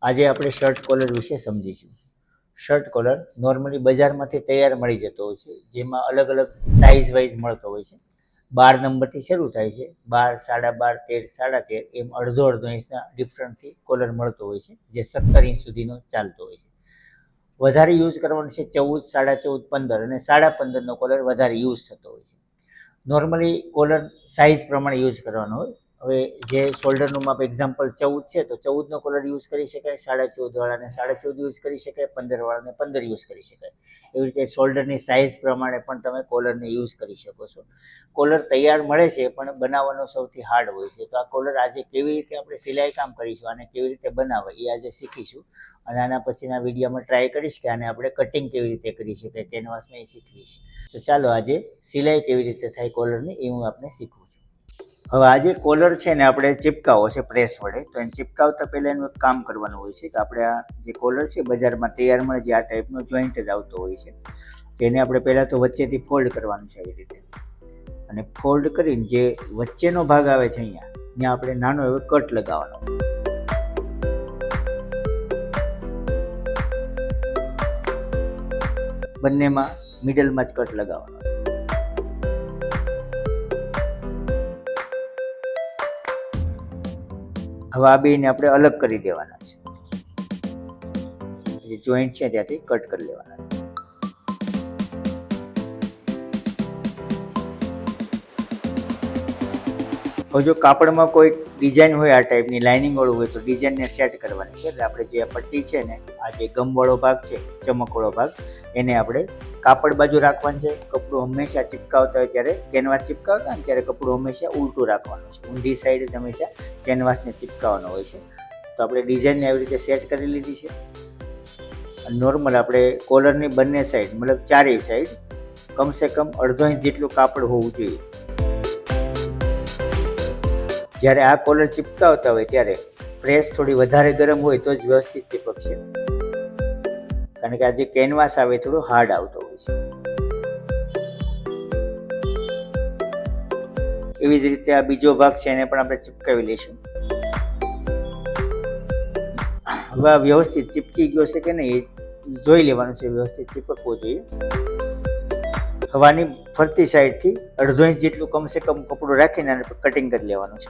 આજે આપણે shirt collar વિશે સમજીશું. શર્ટ કોલર નોર્મલી બજારમાંથી તૈયાર મળી જતો હોય છે, જેમાં અલગ અલગ સાઇઝ વાઇઝ મળતો હોય છે. 12 નંબરથી શરૂ થાય છે, 12, 12.5, 13, 13, એમ અડધો અડધો ઇંચના ડિફરન્ટથી કોલર મળતો હોય છે, જે 17 ઇંચ સુધીનો ચાલતો હોય છે. વધારે યુઝ કરવાનો છે 14, 14.5, 15 અને 15.5નો કોલર વધારે યુઝ થતો હોય છે. નોર્મલી કોલર સાઇઝ પ્રમાણે યુઝ કરવાનો હોય. હવે જે શોલ્ડરનું માપ એક્ઝામ્પલ 14 છે તો 14નો કોલર યુઝ કરી શકાય, 14.5 વાળાને 14.5 યુઝ કરી શકાય, 15 વાળાને 15 યુઝ કરી શકાય. એવી રીતે શોલ્ડરની સાઇઝ પ્રમાણે પણ તમે કોલરને યુઝ કરી શકો છો. કોલર તૈયાર મળે છે પણ બનાવવાનો સૌથી હાર્ડ હોય છે. તો આ કોલર આજે કેવી રીતે આપણે સિલાઈ કામ કરીશું અને કેવી રીતે બનાવે એ આજે શીખીશું. અને આના પછીના વિડીયોમાં ટ્રાય કરીશ કે આને આપણે કટિંગ કેવી રીતે કરી શકાય, કેનવાસમાં એ શીખવીશ. તો ચાલો આજે સિલાઈ કેવી રીતે થાય કોલરની એ હું આપને શીખવું છું. હવે આ જે કોલર છે ને આપણે ચિપકાવો છે પ્રેસ વડે, તો એને ચિપકાવતા પહેલાં એનું એક કામ કરવાનું હોય છે કે આપણે આ જે કોલર છે બજારમાં તૈયાર મળે જે આ ટાઈપનો જોઈન્ટ જ આવતો હોય છે, તેને આપણે પહેલાં તો વચ્ચેથી ફોલ્ડ કરવાનું છે આવી રીતે. અને ફોલ્ડ કરીને જે વચ્ચેનો ભાગ આવે છે અહીંયા ત્યાં આપણે નાનો એવો કટ લગાવવાનો. બંનેમાં મિડલમાં જ કટ લગાવવાનો. હવે આ બેને આપણે અલગ કરી દેવાના છે. જે જોઈન્ટ છે ત્યાંથી કટ કરી લેવાના છે. હવે જો કાપડમાં કોઈ ડિઝાઇન હોય આ ટાઈપની લાઇનિંગ વાળું હોય તો ડિઝાઇનને સેટ કરવાની છે. એટલે આપણે જે પટ્ટી છે ને આ જે ગમવાળો ભાગ છે, ચમકવાળો ભાગ, એને આપણે કાપડ બાજુ રાખવાનું છે. કપડું હંમેશા ચિપકાવતા હોય ત્યારે કેનવાસ ચિપકાવતા હોય ત્યારે કપડું હંમેશા ઉલટું રાખવાનું છે. ઊંધી સાઈડ જ હંમેશા કેનવાસને ચિપકાવવાનો હોય છે. તો આપણે ડિઝાઇનને આવી રીતે સેટ કરી લીધી છે. નોર્મલ આપણે કોલરની બંને સાઈડ મતલબ ચારેય સાઈડ કમસે કમ અડધો ઇંચ જેટલું કાપડ હોવું જોઈએ. જ્યારે આ કોલર ચિપકાવતા હોય ત્યારે પ્રેસ થોડી વધારે ગરમ હોય તો જ વ્યવસ્થિત ચિપકશે, કારણ કે આ જે કેનવાસ આવે થોડો હાર્ડ આવતો હોય છે. એવી જ રીતે આ બીજો ભાગ છે એને પણ આપણે ચિપકાવી લઈશું. હવે આ વ્યવસ્થિત ચિપકી ગયો છે કે નહીં એ જોઈ લેવાનું છે, વ્યવસ્થિત ચિપકવો જોઈએ. હવાની ફરતી સાઈડથી અડધો ઇંચ જેટલું કમસે કમ કપડું રાખીને આને કટિંગ કરી લેવાનું છે.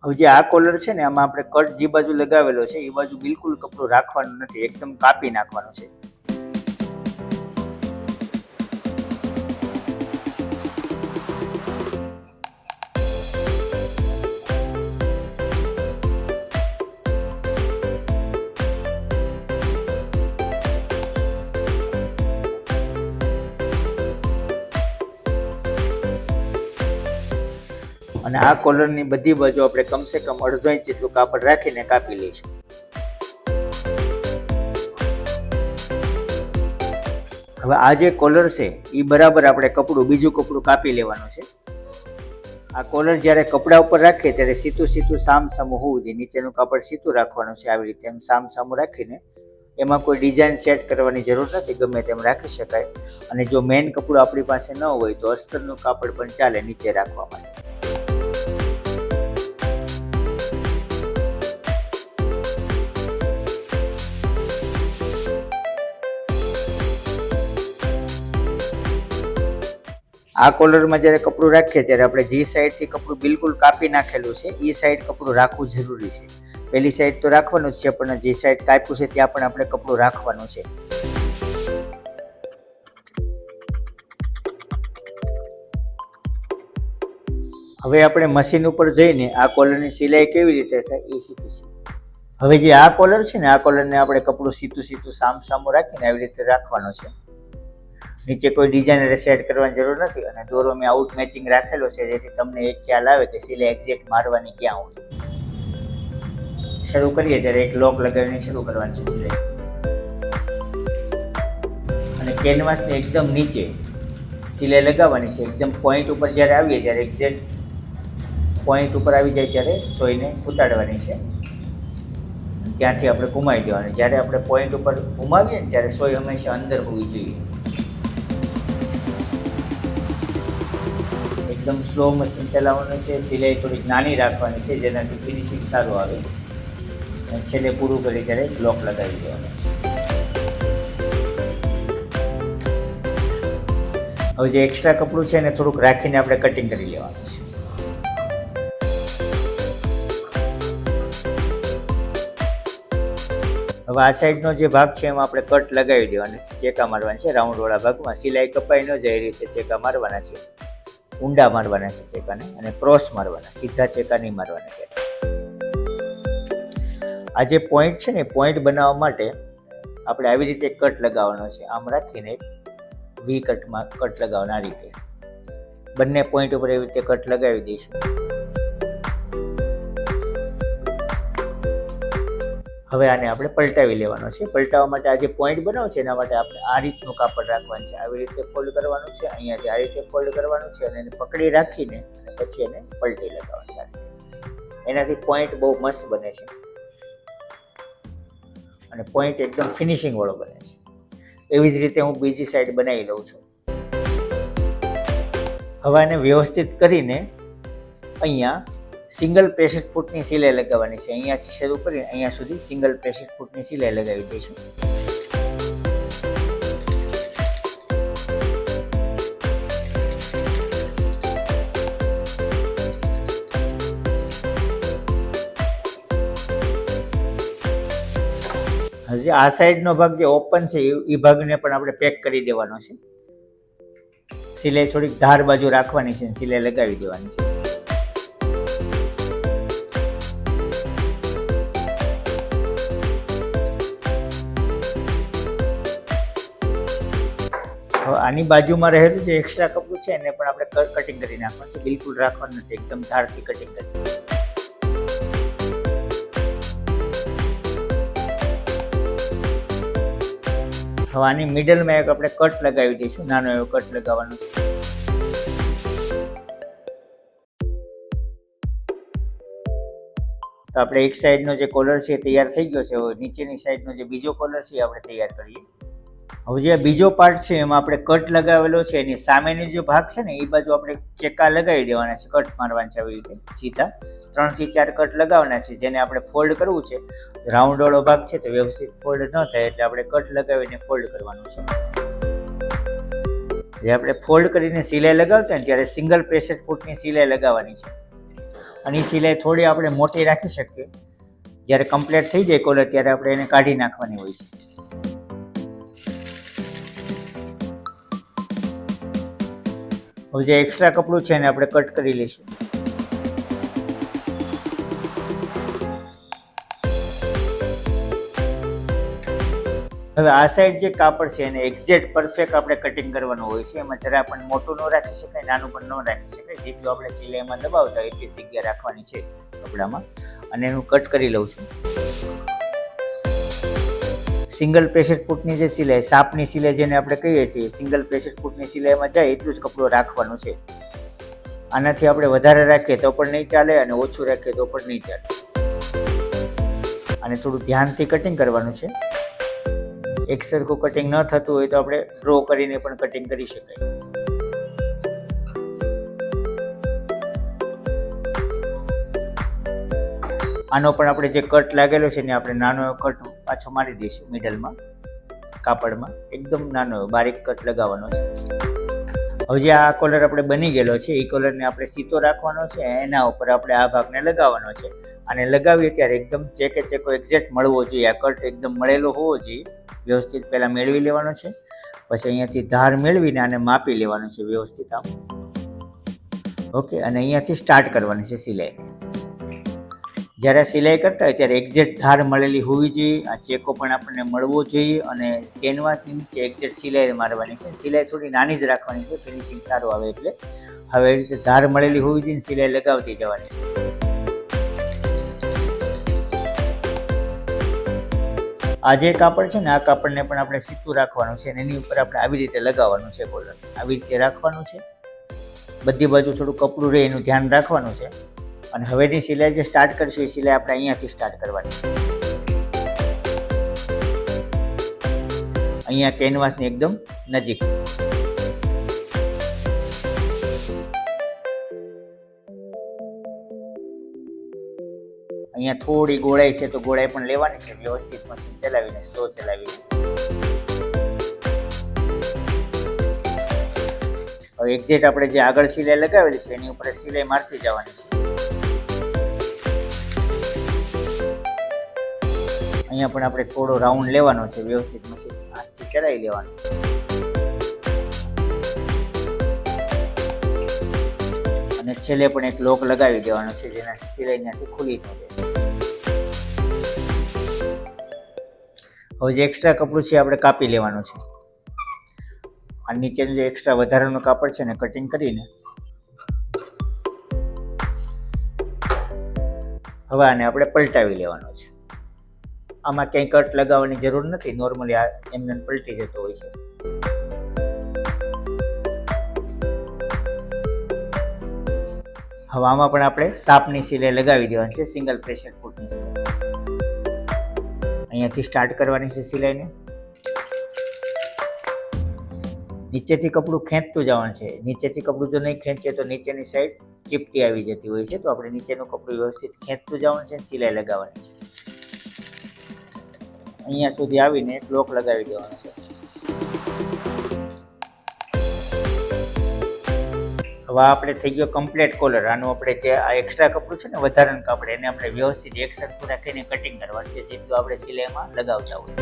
હવે જે આ કોલર છે ને આમાં આપણે કટ જે બાજુ લગાવેલો છે એ બાજુ બિલકુલ કપડું રાખવાનું નથી, એકદમ કાપી નાખવાનું છે. અને આ કોલરની બધી બાજુ આપણે કમસે કમ અડધો ઇંચ જેટલું કાપડ રાખીને કાપી લઈશું. હવે આ જે કોલર છે એ બરાબર આપણે બીજું કપડું કાપી લેવાનું છે. આ કોલર જ્યારે કપડા ઉપર રાખીએ ત્યારે સીધું સીધું સામસામું હોવું જોઈએ. નીચેનું કાપડ સીધું રાખવાનું છે આવી રીતે એમ સામસામું રાખીને. એમાં કોઈ ડિઝાઇન સેટ કરવાની જરૂર નથી, ગમે તેમ રાખી શકાય. અને જો મેઇન કપડું આપણી પાસે ન હોય તો અસ્તરનું કાપડ પણ ચાલે નીચે રાખવા માટે. આ કોલરમાં જ્યારે કપડું રાખીએ ત્યારે આપણે જે સાઈડથી કપડું બિલકુલ કાપી નાખેલું છે એ સાઈડ કપડું રાખવું જરૂરી છે. પેલી સાઈડ તો રાખવાનું જ છે, પણ જે સાઈડ કાપ્યું છે ત્યાં પણ આપણે કપડું રાખવાનું છે. હવે આપણે મશીન ઉપર જઈને આ કોલરની સિલાઈ કેવી રીતે થાય એ શીખીશું. હવે જે આ કોલર છે ને આ કોલરને આપણે કપડું સીધું સીધું સામસામું રાખીને આવી રીતે રાખવાનો છે. નીચે કોઈ ડિઝાઇન સેટ કરવાની જરૂર નથી. અને દોરો મેં આઉટ મેચિંગ રાખેલો છે જેથી તમને એક ખ્યાલ આવે કે સિલાઈ એક્ઝેક્ટ મારવાની ક્યાં હોય. શરૂ કરીએ ત્યારે એક લોક લગાવીને શરૂ કરવાની છે સિલાઈ. અને કેનવાસને એકદમ નીચે સિલાઈ લગાવવાની છે. એકદમ પોઈન્ટ ઉપર જ્યારે આવીએ ત્યારે એક્ઝેક્ટ પોઈન્ટ ઉપર આવી જાય ત્યારે સોયને ઉતારવાની છે. ત્યાંથી આપણે ઘુમાવી દેવાની. જ્યારે આપણે પોઈન્ટ ઉપર ઘુમાવીએ ને ત્યારે સોય હંમેશા અંદર હોવી જોઈએ. એકદમ સ્લો મશીન ચલાવવાનું છે, સિલાઈ થોડીક નાની રાખવાની છે જેનાથી ફિનિશિંગ સારું આવે, અને છેલ્લે પૂરું કરી ત્યારે બ્લોક લગાવી દેવાનો છે. હવે જે એક્સ્ટ્રા કપડું છે એને થોડુંક રાખીને આપણે કટિંગ કરી લેવાનું છે. હવે આ સાઈડનો જે ભાગ છે એમાં આપણે કટ લગાવી દેવાની છે, ચેકા મારવાની છે રાઉન્ડવાળા ભાગમાં. સિલાઈ કપાઈ ન જાય એ રીતે ચેકા મારવાના છે, ઊંડા મારવાના છે ચેકાને, અને ક્રોસ મારવાના, સીધા ચેકા નહીં મારવાના. આ જે પોઈન્ટ છે ને, પોઈન્ટ બનાવવા માટે આપણે આવી રીતે કટ લગાવવાનો છે, આમ રાખીને વી કટમાં કટ લગાવવાનો. આ રીતે બંને પોઈન્ટ ઉપર એવી રીતે કટ લગાવી દઈશું. હવે આને આપણે પલટાવી લેવાનો છે. પલટાવવા માટે આ જે પોઈન્ટ બનાવો છે એના માટે આપણે આ રીતનું કાપડ રાખવાનું છે, આવી રીતે ફોલ્ડ કરવાનું છે, અહીંયાથી આ રીતે ફોલ્ડ કરવાનું છે, અને એને પકડી રાખીને અને પછી એને પલટી લગાવવાનું છે. એનાથી પોઈન્ટ બહુ મસ્ત બને છે, અને પોઈન્ટ એકદમ ફિનિશિંગ વાળો બને છે. એવી જ રીતે હું બીજી સાઈડ બનાવી લઉં છું. હવે આને વ્યવસ્થિત કરીને અહીંયા સિંગલ પ્રેશર ફૂટની સિલાઈ લગાવવાની છે. અહીંયાથી શરૂ કરીને અહીંયા સુધી સિંગલ પ્રેશર ફૂટની સિલાઈ લગાવી દઈશું. હજી આ સાઈડનો ભાગ જે ઓપન છે એ ભાગને પણ આપણે પેક કરી દેવાનો છે. સિલાઈ થોડીક ધાર બાજુ રાખવાની છે, સિલાઈ લગાવી દેવાની છે. હવે આની બાજુમાં રહેલું જે એક્સ્ટ્રા કપડું છે એને પણ આપણે કટિંગ કરી નાખવાનું છે, બિલકુલ રાખવાનું નથી, એકદમ ધારથી કટિંગ કરી. હવે આની મિડલમાં એક આપણે કટ લગાવી દઈશું, નાનો એવો કટ લગાવવાનો છે. તો આપણે એક સાઈડનો જે કોલર છે એ તૈયાર થઈ ગયો છે. હવે નીચેની સાઈડનો જે બીજો કોલર છે એ આપણે તૈયાર કરીએ. હવે જે બીજો પાર્ટ છે એમાં આપણે કટ લગાવેલો છે, એની સામેનો જે ભાગ છે ને એ બાજુ આપણે ચેકા લગાવી દેવાના છે, કટ મારવાના છે. આવી રીતે સીધા 3 થી 4 કટ લગાવવાના છે, જેને આપણે ફોલ્ડ કરવું છે. રાઉન્ડ વાળો ભાગ છે તો વ્યવસ્થિત ફોલ્ડ ન થાય એટલે આપણે કટ લગાવીને ફોલ્ડ કરવાનું છે. જે આપણે ફોલ્ડ કરીને સિલાઈ લગાવતા ને ત્યારે સિંગલ પ્રેશર ફૂટની સિલાઈ લગાવવાની છે, અને એ સિલાઈ થોડી આપણે મોટી રાખી શકીએ. જ્યારે કમ્પ્લીટ થઈ જાય કોલર ત્યારે આપણે એને કાઢી નાખવાની હોય છે. હવે જે એક્સ્ટ્રા કપડું છે એને આપણે કટ કરી લઈશું. હવે આ સાઈડ જે કાપડ છે એને એક્ઝેક્ટ પરફેક્ટ આપણે કટિંગ કરવાનું હોય છે. એમાં જરા પણ મોટું ન રાખી શકાય, નાનું પણ ન રાખી શકાય. જેટલું આપણે સિલાઈમાં દબાવતા હોય એટલી જગ્યા રાખવાની છે કપડામાં, અને એનું કટ કરી લઉં છું. સિંગલ પ્રેશર ફૂટની જે સિલાઈ, સાપની સિલાઈ જેને આપણે કહીએ છીએ, સિંગલ પ્રેશર ફૂટની સિલાઈમાં જાય એટલું જ કપડું રાખવાનું છે. આનાથી આપણે વધારે રાખીએ તો પણ નહીં ચાલે, અને ઓછું રાખીએ તો પણ નહીં ચાલે. અને થોડું ધ્યાનથી કટિંગ કરવાનું છે. એક સરખું કટિંગ ન થતું હોય તો આપણે ડ્રો કરીને પણ કટિંગ કરી શકાય. આનો પણ આપણે જે કટ લાગેલો છે ને આપણે નાનો કટ પાછો મારી દઈશું મિડલમાં કાપડમાં, એકદમ નાનો બારીક કટ લગાવવાનો છે. હવે જે આ કોલર આપણે બની ગયેલો છે એ કોલરને આપણે સીધો રાખવાનો છે, એના ઉપર આપણે આ ભાગને લગાવવાનો છે. અને લગાવીએ ત્યારે એકદમ ચેકે ચેકો એક્ઝેક્ટ મળવો જોઈએ. આ કટ એકદમ મળેલો હોવો જોઈએ. વ્યવસ્થિત પહેલાં મેળવી લેવાનો છે, પછી અહીંયાથી ધાર મેળવીને આને માપી લેવાનું છે વ્યવસ્થિત આમ. ઓકે, અને અહીંયાથી સ્ટાર્ટ કરવાની છે સિલાઈ. જ્યારે સિલાઈ કરતા હોય ત્યારે એક્ઝેક્ટ ધાર મળેલી હોવી જોઈએ. આ ચેકો પણ આપણને મળવો જોઈએ, અને કેનવાસની નીચે એક્ઝેક્ટ સિલાઈ મારવાની છે. સિલાઈ થોડી નાની જ રાખવાની છે, ફિનિશિંગ સારું આવે એટલે. હવે એ રીતે ધાર મળેલી હોવી જોઈએ, સિલાઈ લગાવતી જવાની છે. આ જે કાપડ છે ને આ કાપડને પણ આપણે સીધું રાખવાનું છે, અને એની ઉપર આપણે આવી રીતે લગાવવાનું છે કોલર. આવી રીતે રાખવાનું છે, બધી બાજુ થોડું કપડું રહે એનું ધ્યાન રાખવાનું છે. અને હવેની સિલાઈ જે સ્ટાર્ટ કરીશું એ સિલાઈ આપણે અહીંયાથી સ્ટાર્ટ કરવાની છે. અહીંયા કેનવાસની એકદમ નજીક. અહીંયા થોડી ગોળાઈ છે તો ગોળાઈ પણ લેવાની છે, વ્યવસ્થિત મશીન ચલાવીને સ્લો ચલાવીને. હવે એક્ઝેક્ટ આપણે જે આગળ સિલાઈ લગાવેલી છે એની ઉપર સિલાઈ મારતી જવાની છે. અહીંયા પણ આપણે થોડો રાઉન્ડ લેવાનો છે, વ્યવસ્થિત મશીન હાથથી ચલાવી લેવાનું. અને છેલ્લે પણ એક લોક લગાવી દેવાનો છે જેનાથી સિલાઈ ત્યાંથી ખુલી ન જાય. હવે જે એક્સ્ટ્રા કપડું છે આપણે કાપી લેવાનું છે. આ નીચેનું જે એક્સ્ટ્રા વધારાનું કાપડ છે ને કટિંગ કરીને હવે આને આપણે પલટાવી લેવાનો છે. આમાં ક્યાંય કટ લગાવવાની જરૂર નથી, નોર્મલી આ એમને પલટી જતો હોય છે. હવે આમાં પણ આપણે સાપની સિલાઈ લગાવી દેવાની છે, સિંગલ પ્રેશર ફૂટની સિલાઈ. અહીંયાથી સ્ટાર્ટ કરવાની છે સિલાઈને. નીચેથી કપડું ખેંચતું જવાનું છે. નીચેથી કપડું જો નહીં ખેંચીએ તો નીચેની સાઈડ ચીપટી આવી જતી હોય છે, તો આપણે નીચેનું કપડું વ્યવસ્થિત ખેંચતું જવાનું છે, સિલાઈ લગાવવાની છે. અહીંયા સુધી આવીને એક લોક લગાવી દેવાનો છે. હવે આપણે થઈ ગયો કમ્પ્લીટ કોલર. આનું આપણે જે આ એક્સ્ટ્રા કપડું છે ને વધારાનું કાપડ એને આપણે વ્યવસ્થિત એક સરખું રાખીને કટિંગ કરવાનું છે, જેટલું આપણે સિલાઈમાં લગાવતા હોય.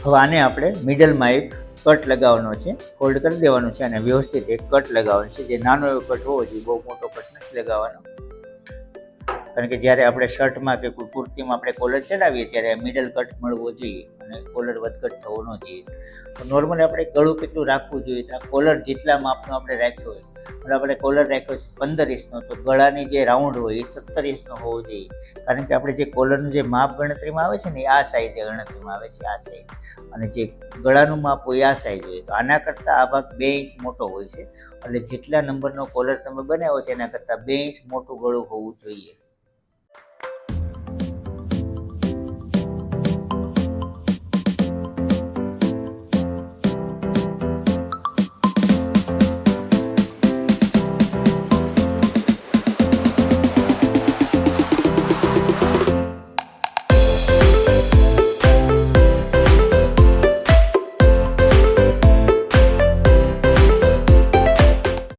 હવે આને આપણે મિડલમાં એક કટ લગાવવાનો છે, ફોલ્ડ કરી દેવાનું છે અને વ્યવસ્થિત એક કટ લગાવવાનો છે. જે નાનો એવો કટ હોવો જોઈએ, બહુ મોટો કટ નથી લગાવવાનો, કારણ કે જ્યારે આપણે શર્ટમાં કે કોઈ કુર્તીમાં આપણે કોલર ચડાવીએ ત્યારે મિડલ કટ મળવો જોઈએ અને કોલર વધઘટ થવો ન જોઈએ. તો નોર્મલી આપણે ગળું કેટલું રાખવું જોઈએ, તો આ કોલર જેટલા માપનો આપણે રાખ્યો હોય, એટલે આપણે કોલર રાખ્યો છે 15 ઇંચનો, તો ગળાની જે રાઉન્ડ હોય એ 17 ઇંચનો હોવો જોઈએ. કારણ કે આપણે જે કોલરનું જે માપ ગણતરીમાં આવે છે ને આ સાઈઝે ગણતરીમાં આવે છે, આ સાઈઝ, અને જે ગળાનું માપ હોય આ સાઈઝ હોય. તો આના કરતાં આ ભાગ 2 ઇંચ મોટો હોય છે, એટલે જેટલા નંબરનો કોલર તમે બનાવ્યો છે એના કરતાં 2 ઇંચ મોટું ગળું હોવું જોઈએ.